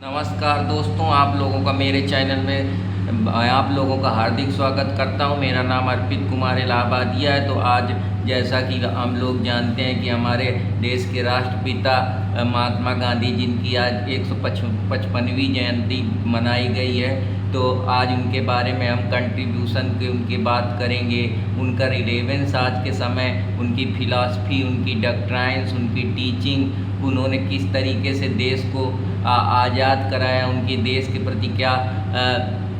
नमस्कार दोस्तों, आप लोगों का मेरे चैनल में आप लोगों का हार्दिक स्वागत करता हूं। मेरा नाम अर्पित कुमार इलाहाबादिया है। तो आज जैसा कि हम लोग जानते हैं कि हमारे देश के राष्ट्रपिता महात्मा गांधी जिनकी आज 155वीं जयंती मनाई गई है, तो आज उनके बारे में हम कंट्रीब्यूशन की उनकी बात करेंगे। उनका रिलेवेंस आज के समय, उनकी फिलॉसफी, उनकी डॉक्ट्राइन्स, उनकी टीचिंग, उन्होंने किस तरीके से देश को आज़ाद कराया, उनके देश के प्रति क्या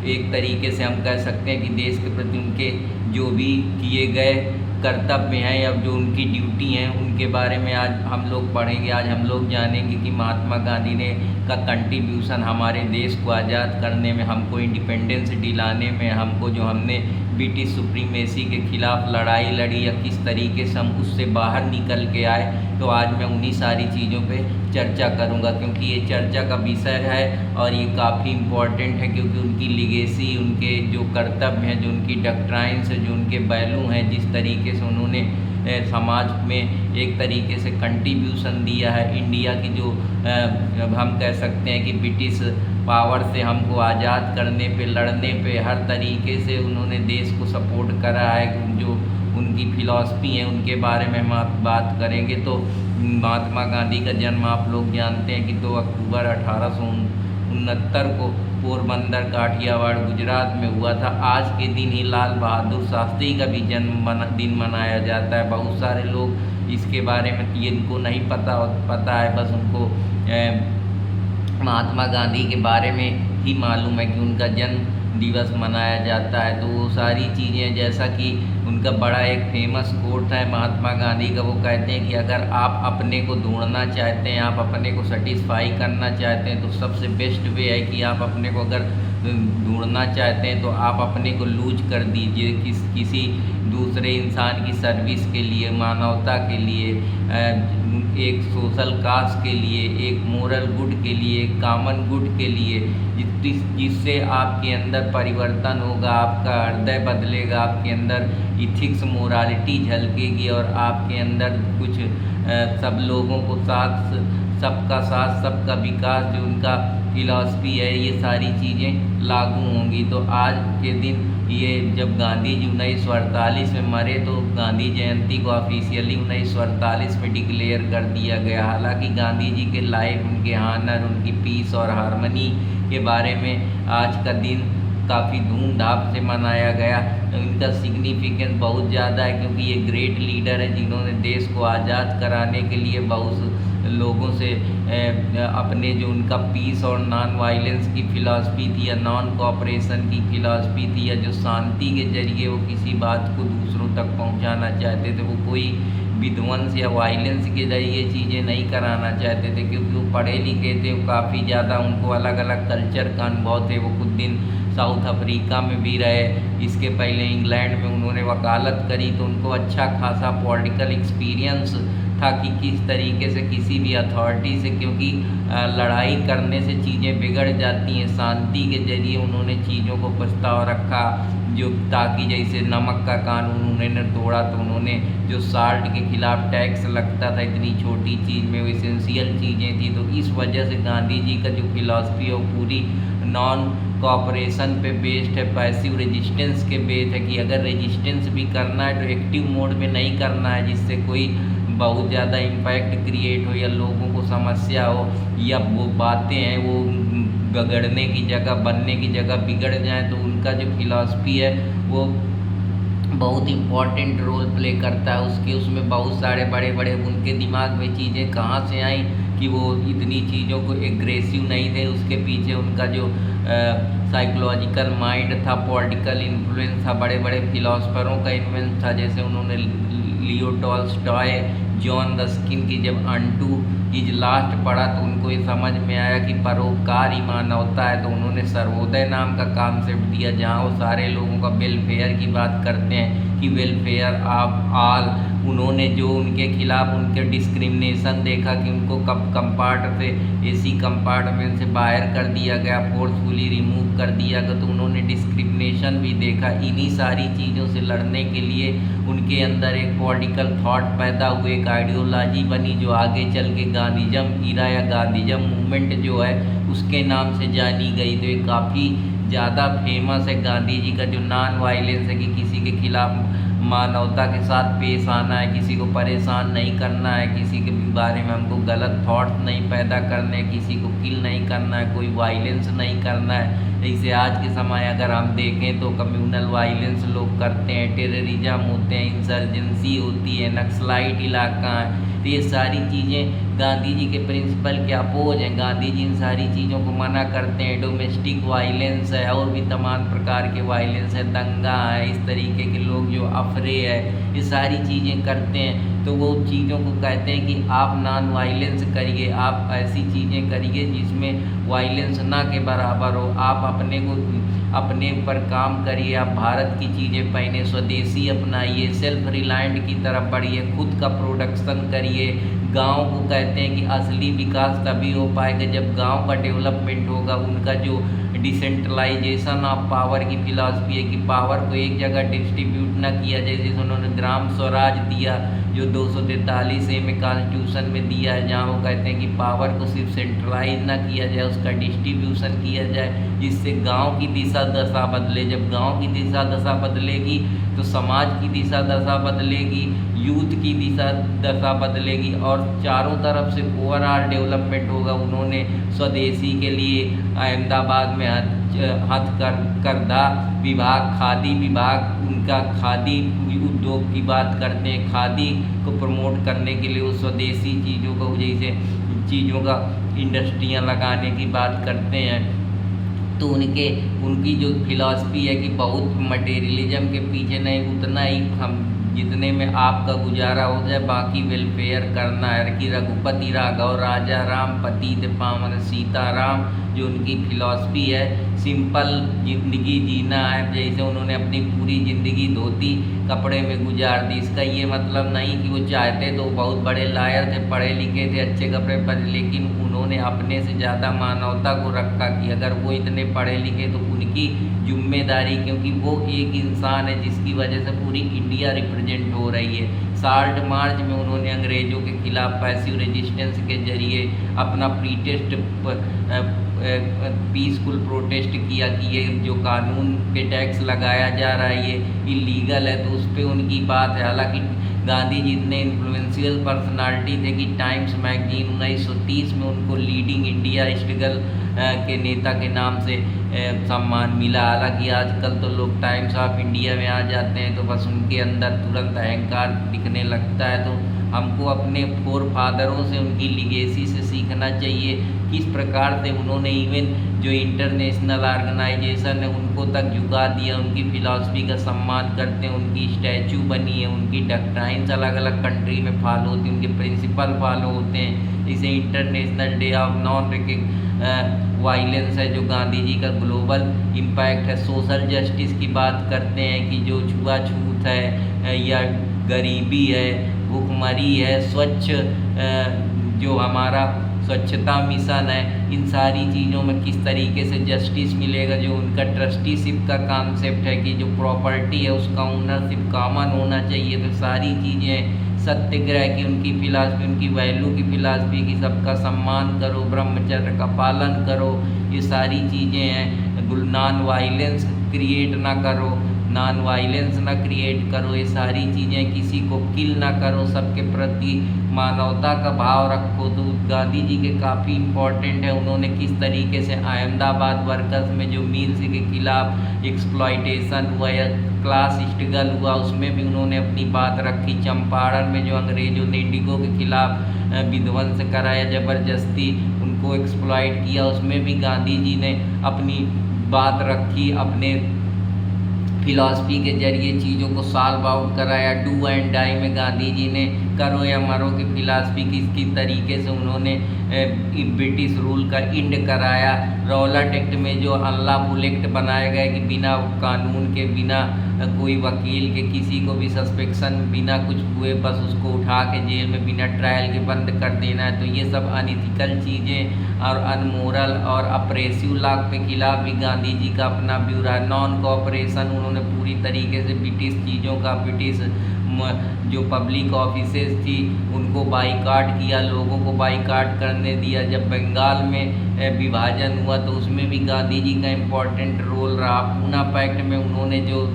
एक तरीके से हम कह सकते हैं कि देश के प्रति उनके जो भी किए गए कर्तव्य हैं या जो उनकी ड्यूटी हैं, उनके बारे में आज हम लोग पढ़ेंगे। आज हम लोग जानेंगे कि महात्मा गांधी ने का कंट्रीब्यूशन हमारे देश को आज़ाद करने में, हमको इंडिपेंडेंस दिलाने में, हमको जो हमने ब्रिटिश सुप्रीमेसी के खिलाफ लड़ाई लड़ी या किस तरीके से हम उससे बाहर निकल के आए। तो आज मैं उन्हीं सारी चीज़ों पे चर्चा करूंगा, क्योंकि ये चर्चा का विषय है और ये काफ़ी इम्पोर्टेंट है, क्योंकि उनकी लिगेसी, उनके जो कर्तव्य हैं, जो उनकी डॉक्ट्राइन्स, जो उनके वैल्यू हैं, जिस तरीके से उन्होंने समाज में एक तरीके से कंट्रीब्यूशन दिया है। इंडिया की जो हम कह सकते हैं कि ब्रिटिश पावर से हमको आज़ाद करने पे, लड़ने पे हर तरीके से उन्होंने देश को सपोर्ट करा है। जो उनकी फिलॉसफी है उनके बारे में हम बात करेंगे। तो महात्मा गांधी का जन्म आप लोग जानते हैं कि 2 अक्टूबर 1869 को पोरबंदर काठियावाड़ गुजरात में हुआ था। आज के दिन ही लाल बहादुर शास्त्री का भी दिन मनाया जाता है। बहुत सारे लोग इसके बारे में इनको नहीं पता है, बस उनको महात्मा गांधी के बारे में ही मालूम है कि उनका जन्म दिवस मनाया जाता है। तो वो सारी चीज़ें, जैसा कि उनका बड़ा एक फेमस कोट है महात्मा गांधी का, वो कहते हैं कि अगर आप अपने को ढूंढना चाहते हैं, आप अपने को सेटिस्फाई करना चाहते हैं, तो सबसे बेस्ट वे है कि आप अपने को अगर ढूंढना चाहते हैं तो आप अपने को लूज कर दीजिए किसी दूसरे इंसान की सर्विस के लिए, मानवता के लिए, एक सोशल काज के लिए, एक मोरल गुड के लिए, कॉमन गुड के लिए, जिससे आपके अंदर परिवर्तन होगा, आपका हृदय बदलेगा, आपके अंदर इथिक्स, मोरालिटी झलकेगी और आपके अंदर कुछ सब लोगों को सबका साथ सबका विकास, जो उनका फिलॉसफी है, ये सारी चीज़ें लागू होंगी। तो आज के दिन ये जब गांधी जी 1948 में मरे, तो गांधी जयंती को ऑफिशियली 1948 में डिक्लेयर कर दिया गया। हालांकि गांधी जी के लाइफ, उनके हानर, उनकी पीस और हारमनी के बारे में आज का दिन काफ़ी धूमधाम से मनाया गया। इनका सिग्निफिकेंस बहुत ज़्यादा है, क्योंकि ये ग्रेट लीडर है जिन्होंने देश को आज़ाद कराने के लिए बहुत लोगों से अपने जो उनका पीस और नॉन वायलेंस की फ़िलासफ़ी थी, या नॉन कोऑपरेशन की फ़िलासफ़ी थी, या जो शांति के जरिए वो किसी बात को दूसरों तक पहुंचाना चाहते थे, वो कोई विध्वंस या वायलेंस के जरिए चीज़ें नहीं कराना चाहते थे, क्योंकि वो पढ़े लिखे थे, वो काफ़ी ज़्यादा, उनको अलग अलग कल्चर का अनुभव थे। वो कुछ दिन साउथ अफ्रीका में भी रहे, इसके पहले इंग्लैंड में उन्होंने वकालत करी, तो उनको अच्छा खासा पॉलिटिकल एक्सपीरियंस था कि किस तरीके से किसी भी अथॉरिटी से, क्योंकि लड़ाई करने से चीज़ें बिगड़ जाती हैं, शांति के जरिए उन्होंने चीज़ों को प्रस्ताव रखा, जो ताकि जैसे नमक का कानून उन्होंने तोड़ा, तो उन्होंने जो साल्ट के खिलाफ टैक्स लगता था, इतनी छोटी चीज़ में वो इसेंशियल चीज़ें थी। तो इस वजह से गांधी जी का जो फिलॉसफी है वो पूरी नॉन कोऑपरेशन पे बेस्ड है, पैसिव रेजिस्टेंस के बेस्ड है, कि अगर रेजिस्टेंस भी करना है तो एक्टिव मोड में नहीं करना है, जिससे कोई बहुत ज़्यादा इम्पैक्ट क्रिएट हो या लोगों को समस्या हो, या वो बातें हैं वो बिगड़ने की जगह, बनने की जगह बिगड़ जाए। तो उनका जो फिलॉसफी है वो बहुत इम्पॉर्टेंट रोल प्ले करता है। उसमें बहुत सारे बड़े बड़े उनके दिमाग में चीज़ें कहाँ से आई कि वो इतनी चीज़ों को एग्रेसिव नहीं थे। उसके पीछे उनका जो साइकोलॉजिकल माइंड था, पॉलिटिकल इन्फ्लुएंस था, बड़े बड़े फिलोसफरों का इन्फ्लुएंस था। जैसे उन्होंने लियो टॉल्स्टॉय, जॉन रस्किन की जब अनटू इज लास्ट पढ़ा, तो उनको ये समझ में आया कि परोपकार ही मानवता है। तो उन्होंने सर्वोदय नाम का कॉन्सेप्ट दिया, जहाँ वो सारे लोगों का वेलफेयर की बात करते हैं कि वेलफेयर ऑफ ऑल, उन्होंने जो उनके खिलाफ उनके डिस्क्रिमिनेशन देखा कि उनको कंपार्ट से एसी कंपार्टमेंट से बाहर कर दिया गया, फोर्सफुली रिमूव कर दिया गया, तो उन्होंने डिस्क्रिमिनेशन भी देखा। इन्हीं सारी चीज़ों से लड़ने के लिए उनके अंदर एक पॉलिटिकल थॉट पैदा हुए, एक आइडियोलॉजी बनी जो आगे चल के गांधीज़म इरा या गांधीज़म मूवमेंट जो है उसके नाम से जानी गई। तो ये काफ़ी ज़्यादा फेमस है गांधी जी का जो नॉन वायलेंस है, कि किसी के खिलाफ मानवता के साथ पेश आना है, किसी को परेशान नहीं करना है, किसी के बारे में हमको गलत थॉट्स नहीं पैदा करने, किसी को किल नहीं करना है, कोई वायलेंस नहीं करना है। जैसे आज के समय अगर हम देखें तो कम्युनल वायलेंस लोग करते हैं, टेररिज्म होते हैं, इंसर्जेंसी होती है, नक्सलाइट इलाका है। तो ये सारी चीज़ें गांधी जी के प्रिंसिपल के अपोज हैं। गांधी जी इन सारी चीज़ों को मना करते हैं। डोमेस्टिक वायलेंस है और भी तमाम प्रकार के वायलेंस है, दंगा है, इस तरीके के लोग जो अफरे है, ये सारी चीज़ें करते हैं। तो वो चीज़ों को कहते हैं कि आप नॉन वायलेंस करिए, आप ऐसी चीज़ें करिए जिसमें वायलेंस ना के बराबर हो। आप अपने ऊपर काम करिए, आप भारत की चीज़ें पहने, स्वदेशी अपनाइए, सेल्फ रिलायंट की तरफ बढ़िए, खुद का प्रोडक्शन करिए। गांव को कहते हैं कि असली विकास तभी हो पाएगा जब गांव का डेवलपमेंट होगा। उनका जो डिसेंट्रलाइजेशन ऑफ पावर की फिलॉसफी है कि पावर को एक जगह डिस्ट्रीब्यूट ना किया जाए, जैसे उन्होंने ग्राम स्वराज दिया जो 243A में कॉन्स्टिट्यूशन में दिया है, जहाँ वो कहते हैं कि पावर को सिर्फ सेंट्रलाइज ना किया जाए, उसका डिस्ट्रीब्यूशन किया जाए, जिससे गांव की दिशा दशा बदले। जब गांव की दिशा दशा बदलेगी तो समाज की दिशा दशा बदलेगी, यूथ की दिशा दशा बदलेगी और चारों तरफ से ओवरऑल डेवलपमेंट होगा। उन्होंने स्वदेशी के लिए अहमदाबाद में हथकरघा विभाग, खादी विभाग, उनका खादी उद्योग की बात करते हैं। खादी को प्रमोट करने के लिए वो स्वदेशी चीज़ों को, जैसे चीज़ों का इंडस्ट्रियाँ लगाने की बात करते हैं। तो उनकी जो फिलॉसफी है कि बहुत मटेरियलिज्म के पीछे नहीं, उतना ही हम जितने में आपका गुजारा हो जाए बाकी वेलफेयर करना है। कि रघुपति राघव राजा राम पतित पावन सीताराम, जो उनकी फिलॉसफी है, सिंपल ज़िंदगी जीना है। जैसे उन्होंने अपनी पूरी ज़िंदगी धोती कपड़े में गुजार दी। इसका ये मतलब नहीं कि वो चाहते तो बहुत बड़े लायर थे, पढ़े लिखे थे, अच्छे कपड़े पहने, लेकिन उन्होंने अपने से ज़्यादा मानवता को रखा कि अगर वो इतने पढ़े लिखे तो उनकी जिम्मेदारी, क्योंकि वो एक इंसान है जिसकी वजह से पूरी इंडिया रिप्रेजेंट हो रही है। साल्ट मार्च में उन्होंने अंग्रेज़ों के खिलाफ पैसिव रेजिस्टेंस के जरिए अपना पीसफुल प्रोटेस्ट किया कि ये जो कानून पे टैक्स लगाया जा रहा है ये इलीगल है, तो उस पर उनकी बात है। हालांकि गांधी जी इतने इन्फ्लुएंशियल पर्सनालिटी थे कि टाइम्स मैगजीन 1930 में उनको लीडिंग इंडिया स्ट्रगल के नेता के नाम से सम्मान मिला। हालांकि आजकल तो लोग टाइम्स ऑफ इंडिया में आ जाते हैं तो बस उनके अंदर तुरंत अहंकार दिखने लगता है। तो हमको अपने फोर फादरों से, उनकी लिगेसी से सीखना चाहिए, किस प्रकार से उन्होंने इवन जो इंटरनेशनल ऑर्गेनाइजेशन है उनको तक झुका दिया, उनकी फ़िलासफ़ी का सम्मान करते हैं, उनकी स्टैचू बनी है, उनकी डॉक्ट्राइन्स अलग अलग कंट्री में फॉलो होती हैं, उनके प्रिंसिपल फॉलो होते हैं। जैसे international day of non violence है जो गांधी जी का ग्लोबल इम्पैक्ट है। सोशल जस्टिस की बात करते हैं कि जो छुआछूत है या गरीबी है, भूखमरी है, जो हमारा स्वच्छता मिशन है, इन सारी चीज़ों में किस तरीके से जस्टिस मिलेगा। जो उनका ट्रस्टीशिप का कॉन्सेप्ट है कि जो प्रॉपर्टी है उसका ओनरशिप कॉमन होना चाहिए। तो सारी चीज़ें, सत्याग्रह की उनकी फिलॉसफी, उनकी वैल्यू की फिलॉसफी की सबका सम्मान करो, ब्रह्मचर्य का पालन करो, ये सारी चीज़ें हैं। नॉन वायलेंस क्रिएट ना करो, नॉन वायलेंस ना क्रिएट करो, ये सारी चीज़ें, किसी को किल ना करो, सबके प्रति मानवता का भाव रखो। तो गांधी जी के काफ़ी इम्पोर्टेंट है। उन्होंने किस तरीके से अहमदाबाद वर्कर्स में जो मिल्स के खिलाफ एक्सप्लॉयटेशन हुआ या क्लास स्ट्रगल हुआ उसमें भी उन्होंने अपनी बात रखी। चंपारण में जो अंग्रेज़ों ने इंडिगो के खिलाफ विध्वंस कराया, ज़बरदस्ती उनको एक्सप्लॉइट किया, उसमें भी गांधी जी ने अपनी बात रखी, अपने फिलॉसफी के जरिए चीज़ों को सॉल्व आउट कराया। डू एंड डाई में गांधी जी ने करो या मरो की फिलासफी किस तरीके से उन्होंने ब्रिटिश रूल का इंड कराया। रौलट एक्ट में जो अनलॉफुल एक्ट बनाए गए कि बिना कानून के, बिना कोई वकील के, किसी को भी सस्पेक्शन बिना कुछ हुए बस उसको उठा के जेल में बिना ट्रायल के बंद कर देना है। तो ये सब अनइथिकल चीज़ें और अनमोरल और अप्रेसिव लॉ के खिलाफ भी गांधी जी का अपना ब्यूरो है। नॉन कोऑपरेशन, उन्होंने पूरी तरीके से ब्रिटिश चीज़ों का, ब्रिटिश जो पब्लिक ऑफिसेज थी उनको बाइकाट किया, लोगों को बाइकाट करने दिया। जब बंगाल में विभाजन हुआ तो उसमें भी गांधी जी का इम्पोर्टेंट रोल रहा। पूना पैक्ट में उन्होंने जो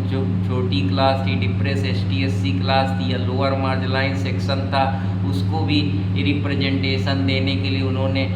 छोटी क्लास थी, डिप्रेस ST SC क्लास थी या लोअर मार्जिनलाइज सेक्शन था, उसको भी रिप्रेजेंटेशन देने के लिए उन्होंने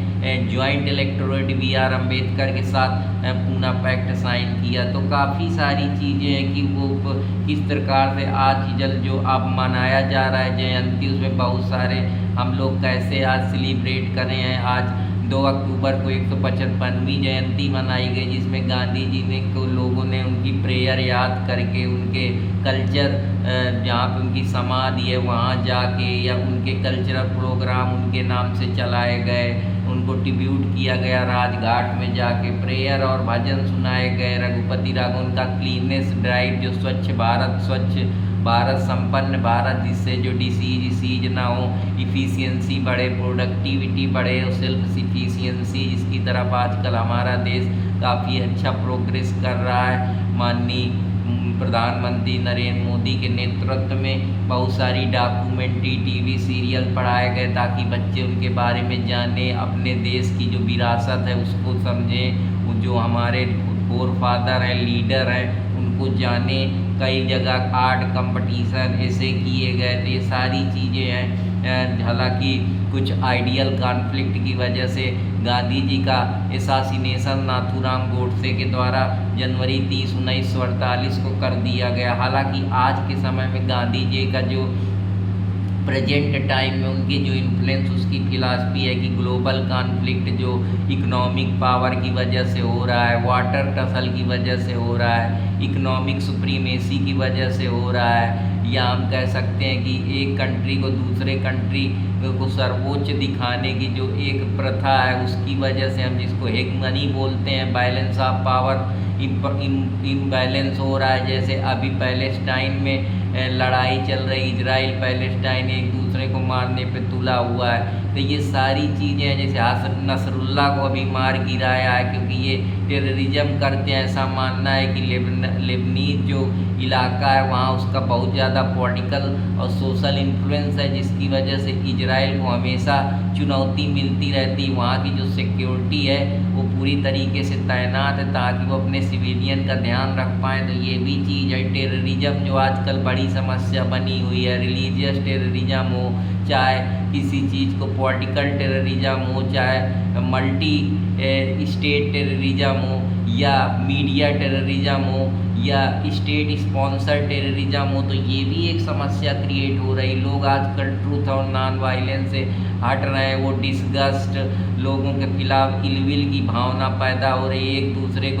जॉइंट इलेक्टोरेट BR अम्बेडकर के साथ पूना पैक्ट साइन किया। तो काफ़ी सारी चीज़ें हैं कि वो किस प्रकार से आज जो अब मनाया जा रहा है जयंती, उसमें बहुत सारे हम लोग कैसे आज सेलिब्रेट कर रहे हैं। आज 2 अक्टूबर को 155वीं जयंती मनाई गई, जिसमें गांधी जी ने को लोगों ने उनकी प्रेयर याद करके, उनके कल्चर जहाँ पे उनकी समाधि है वहाँ जाके, या उनके कल्चरल प्रोग्राम उनके नाम से चलाए गए, उनको ट्रिब्यूट किया गया। राजघाट में जाके प्रेयर और भजन सुनाए गए। रघुपति राघव उनका क्लीननेस ड्राइव, जो स्वच्छ भारत संपन्न भारत, जिससे जो डिसीज ना हो, इफ़िशियंसी बढ़े, प्रोडक्टिविटी बढ़े और सेल्फ सफिशिएंसी, जिसकी तरफ आजकल हमारा देश काफ़ी अच्छा प्रोग्रेस कर रहा है। माननीय प्रधानमंत्री नरेंद्र मोदी के नेतृत्व में बहुत सारी डॉक्यूमेंट्री, TV सीरियल पढ़ाए गए ताकि बच्चे उनके बारे में जाने, अपने देश की जो विरासत है उसको समझें, जो हमारे फोर फादर हैं, लीडर हैं, उनको जाने। कई जगह आर्ट कंपटीशन ऐसे किए गए। तो ये सारी चीज़ें हैं। हालांकि कुछ आइडियल कॉन्फ्लिक्ट की वजह से गांधी जी का एसासिनेशन नाथूराम गोडसे के द्वारा जनवरी 30, 1948 को कर दिया गया। हालांकि आज के समय में गांधी जी का जो प्रेजेंट टाइम में उनकी जो इन्फ्लुएंस, उसकी फिलासफी है कि ग्लोबल कॉन्फ्लिक्ट जो इकोनॉमिक पावर की वजह से हो रहा है, वाटर टसल की वजह से हो रहा है, इकोनॉमिक सुप्रीमेसी की वजह से हो रहा है, या हम कह सकते हैं कि एक कंट्री को दूसरे कंट्री को सर्वोच्च दिखाने की जो एक प्रथा है, उसकी वजह से हम जिसको हेगमनी बोलते हैं, बैलेंस ऑफ पावर इम्बैलेंस हो रहा है। जैसे अभी पैलेस्टाइन में लड़ाई चल रही, इजराइल पैलेस्टाइन एक दूसरे को मारने पे तुला हुआ है। तो ये सारी चीज़ें हैं। जैसे हसन नसरुल्लाह को अभी मार गिराया है क्योंकि ये टेररिज्म करते हैं। ऐसा मानना है कि लेबनीज जो इलाका है वहाँ उसका बहुत ज़्यादा पॉलिटिकल और सोशल इन्फ्लुएंस है, जिसकी वजह से इजराइल को हमेशा चुनौती मिलती रहती। वहाँ की जो सिक्योरिटी है वो पूरी तरीके से तैनात है ताकि वो अपने सिविलियन का ध्यान रख पाएँ। तो ये भी चीज़ है। टेररिज्म जो आजकल बड़ी समस्या बनी हुई है, रिलीजियस टेररिज्म हो, चाहे किसी चीज़ को पॉलिटिकल टेररिज्म हो, चाहे मल्टी स्टेट टेररिज्म हो, या मीडिया टेररिज्म हो, या स्टेट स्पॉन्सर टेररिज्म हो, तो ये भी एक समस्या क्रिएट हो रही। लोग आजकल ट्रूथ और नॉन वायलेंस से हट रहे हैं। वो डिसगस्ट, लोगों के खिलाफ इलविल की भावना पैदा हो रही है।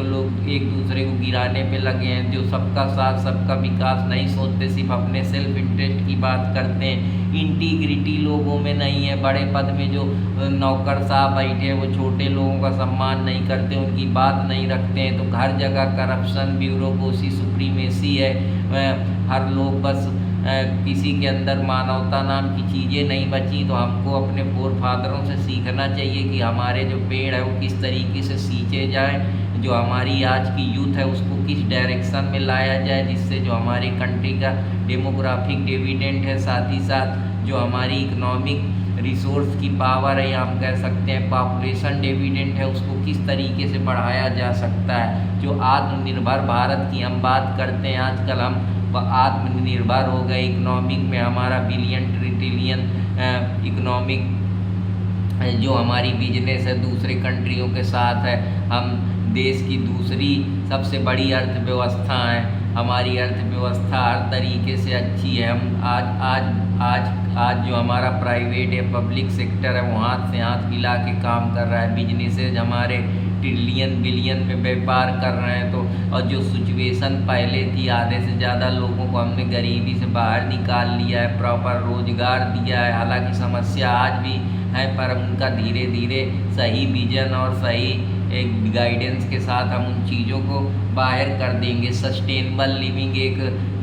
लोग एक दूसरे को गिराने पे लगे हैं। जो सबका साथ सबका विकास नहीं सोचते, सिर्फ अपने सेल्फ इंटरेस्ट की बात करते हैं। इंटीग्रिटी लोगों में नहीं है। बड़े पद में जो नौकर साहब बैठे हैं वो छोटे लोगों का सम्मान नहीं करते, उनकी बात नहीं रखते हैं। तो हर जगह करप्शन, ब्यूरोक्रेसी, सुप्रीमेसी है। हर लोग बस किसी के अंदर मानवता नाम की चीज़ें नहीं बची। तो हमको अपने फोर फादरों से सीखना चाहिए कि हमारे जो पेड़ है वो किस तरीके से सींचे जाएं, जो हमारी आज की यूथ है उसको किस डायरेक्शन में लाया जाए, जिससे जो हमारी कंट्री का डेमोग्राफिक डिविडेंड है, साथ ही साथ जो हमारी इकोनॉमिक रिसोर्स की पावर है, या हम कह सकते हैं पॉपुलेशन डिविडेंड है, उसको किस तरीके से बढ़ाया जा सकता है। जो आत्मनिर्भर भारत की हम बात करते हैं, आजकल हम आत्मनिर्भर हो गए। इकोनॉमिक में हमारा बिलियन ट्रिलियन इकोनॉमिक जो हमारी बिजनेस है दूसरे कंट्रियों के साथ है। हम देश की दूसरी सबसे बड़ी अर्थव्यवस्था है। हमारी अर्थव्यवस्था हर तरीके से अच्छी है। हम आज जो हमारा प्राइवेट या पब्लिक सेक्टर है वो हाथ से हाथ मिला के काम कर रहा है। बिजनेसेज हमारे ट्रिलियन बिलियन में व्यापार कर रहे हैं। तो और जो सिचुएशन पहले थी, आधे से ज़्यादा लोगों को हमने गरीबी से बाहर निकाल लिया है, प्रॉपर रोजगार दिया है। हालांकि समस्या आज भी है, पर उनका धीरे धीरे सही विजन और सही एक गाइडेंस के साथ हम उन चीज़ों को बाहर कर देंगे। सस्टेनेबल लिविंग, एक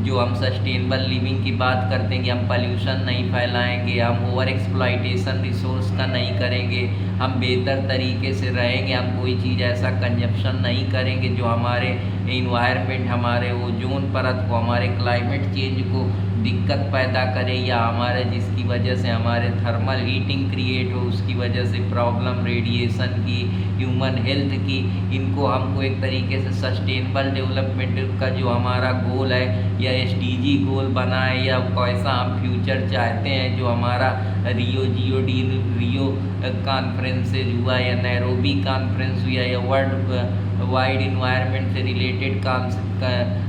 जो हम सस्टेनेबल लिविंग की बात करते हैं कि हम पॉल्यूशन नहीं फैलाएंगे, हम ओवर एक्सप्लॉइटेशन रिसोर्स का नहीं करेंगे, हम बेहतर तरीके से रहेंगे, हम कोई चीज़ ऐसा कंजप्शन नहीं करेंगे जो हमारे इन्वायरमेंट, हमारे ओजोन परत को, हमारे क्लाइमेट चेंज को दिक्कत पैदा करे, या हमारे जिसकी वजह से हमारे थर्मल हीटिंग क्रिएट हो, उसकी वजह से प्रॉब्लम रेडिएशन की, ह्यूमन हेल्थ की। इनको हमको एक तरीके से सस्टेनेबल डेवलपमेंट का जो हमारा गोल है या एसडीजी गोल बना है, या कैसा हम फ्यूचर चाहते हैं, जो हमारा रियो कॉन्फ्रेंसेज हुआ या नैरोबी कॉन्फ्रेंस हुआ या वर्ल्ड वाइड इन्वायरमेंट से रिलेटेड काम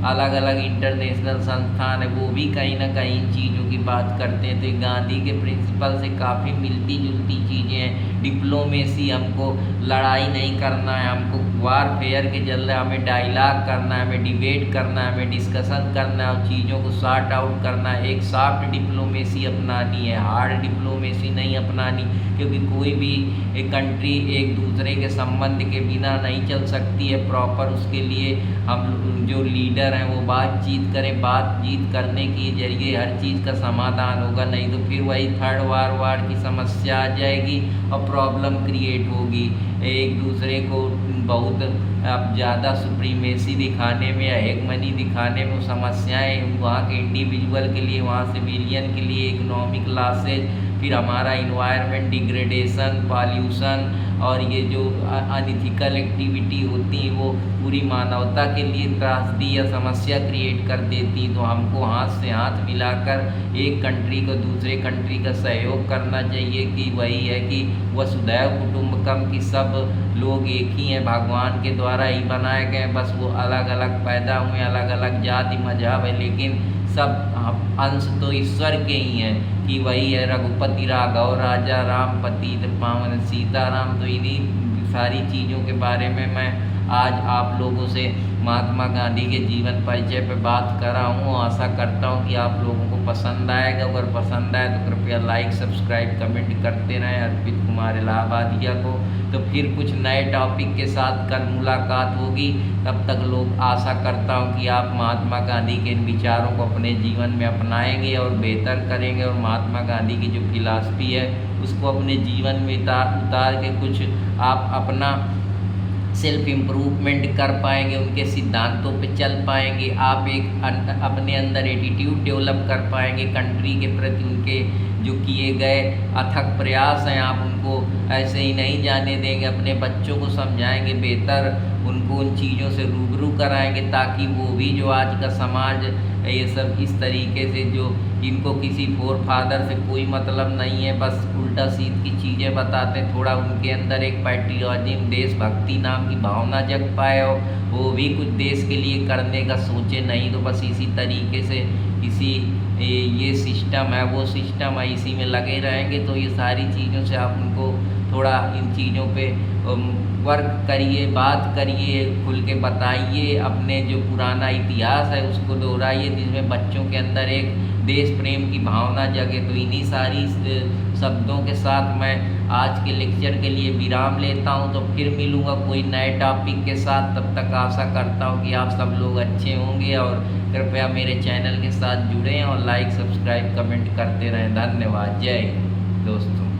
अलग अलग इंटरनेशनल संस्थान है, वो भी कहीं ना कहीं इन चीज़ों की बात करते हैं। तो गांधी के प्रिंसिपल से काफ़ी मिलती जुलती चीज़ें हैं। डिप्लोमेसी, हमको लड़ाई नहीं करना है, हमको वारफेयर के जरिए हमें डायलॉग करना है, हमें डिबेट करना है, हमें डिस्कशन करना है और चीज़ों को सॉर्ट आउट करना है। एक सॉफ्ट डिप्लोमेसी अपनानी है, हार्ड डिप्लोमेसी नहीं अपनानी, क्योंकि कोई भी एक कंट्री एक दूसरे के संबंध के बिना नहीं चल सकती है प्रॉपर। उसके लिए हम जो लीडर हैं वो बातचीत करें, बातचीत करने के जरिए हर चीज़ का समाधान होगा, नहीं तो फिर वही थर्ड वार की समस्या आ जाएगी और प्रॉब्लम क्रिएट होगी। एक दूसरे को बहुत अब ज़्यादा सुप्रीमेसी दिखाने में या हेगमनी दिखाने में समस्याएं, वहाँ के इंडिविजुअल के लिए, वहाँ सिविलियन के लिए इकोनॉमिक लॉसेज, फिर हमारा इन्वायरमेंट डिग्रेडेशन, पॉल्यूशन और ये जो अनइथिकल एक्टिविटी होती हैं वो पूरी मानवता के लिए त्रासदी या समस्या क्रिएट कर देती। तो हमको हाथ से हाथ मिलाकर एक कंट्री को दूसरे कंट्री का सहयोग करना चाहिए, कि वही है कि वसुधैव कुटुंबकम, की सब लोग एक ही हैं, भगवान के द्वारा ही बनाए गए, बस वो अलग अलग पैदा हुए, अलग अलग जाति मजहब है, लेकिन सब अंश तो ईश्वर के ही हैं। कि वही है रघुपति राघव राजा राम पतित पावन सीताराम। तो इन्हीं सारी चीज़ों के बारे में मैं आज आप लोगों से महात्मा गांधी के जीवन परिचय पर बात कर रहा हूँ। आशा करता हूँ कि आप लोगों को पसंद आएगा। अगर पसंद आए तो कृपया लाइक, सब्सक्राइब, कमेंट करते रहें अर्पित कुमार इलाहाबादिया को। तो फिर कुछ नए टॉपिक के साथ कल मुलाकात होगी। तब तक लोग आशा करता हूँ कि आप महात्मा गांधी के इन विचारों को अपने जीवन में अपनाएंगे और बेहतर करेंगे, और महात्मा गांधी की जो फिलॉसफी है उसको अपने जीवन में उतार के कुछ आप अपना सेल्फ इम्प्रूवमेंट कर पाएंगे, उनके सिद्धांतों पे चल पाएंगे। आप एक अपने अंदर एटीट्यूड डेवलप कर पाएंगे कंट्री के प्रति। उनके जो किए गए अथक प्रयास हैं आप उनको ऐसे ही नहीं जाने देंगे, अपने बच्चों को समझाएंगे, बेहतर उनको उन चीज़ों से रूबरू कराएंगे, ताकि वो भी जो आज का समाज ये सब इस तरीके से जो इनको किसी फोर फादर से कोई मतलब नहीं है, बस उल्टा सीध की चीज़ें बताते हैं, थोड़ा उनके अंदर एक पैट्रियटिज्म, देशभक्ति नाम की भावना जग पाए और वो भी कुछ देश के लिए करने का सोचे, नहीं तो बस इसी तरीके से किसी ये सिस्टम है वो सिस्टम है इसी में लगे रहेंगे। तो ये सारी चीज़ों से आप उनको थोड़ा इन चीज़ों पे वर्क करिए, बात करिए, खुल के बताइए, अपने जो पुराना इतिहास है उसको दोहराइए, जिसमें बच्चों के अंदर एक देश प्रेम की भावना जगे। तो इन्हीं सारी शब्दों के साथ मैं आज के लेक्चर के लिए विराम लेता हूं। तो फिर मिलूँगा कोई नए टॉपिक के साथ। तब तक आशा करता हूं कि आप सब लोग अच्छे होंगे, और कृपया मेरे चैनल के साथ जुड़ें और लाइक, सब्सक्राइब, कमेंट करते रहें। धन्यवाद। जय हिंद दोस्तों।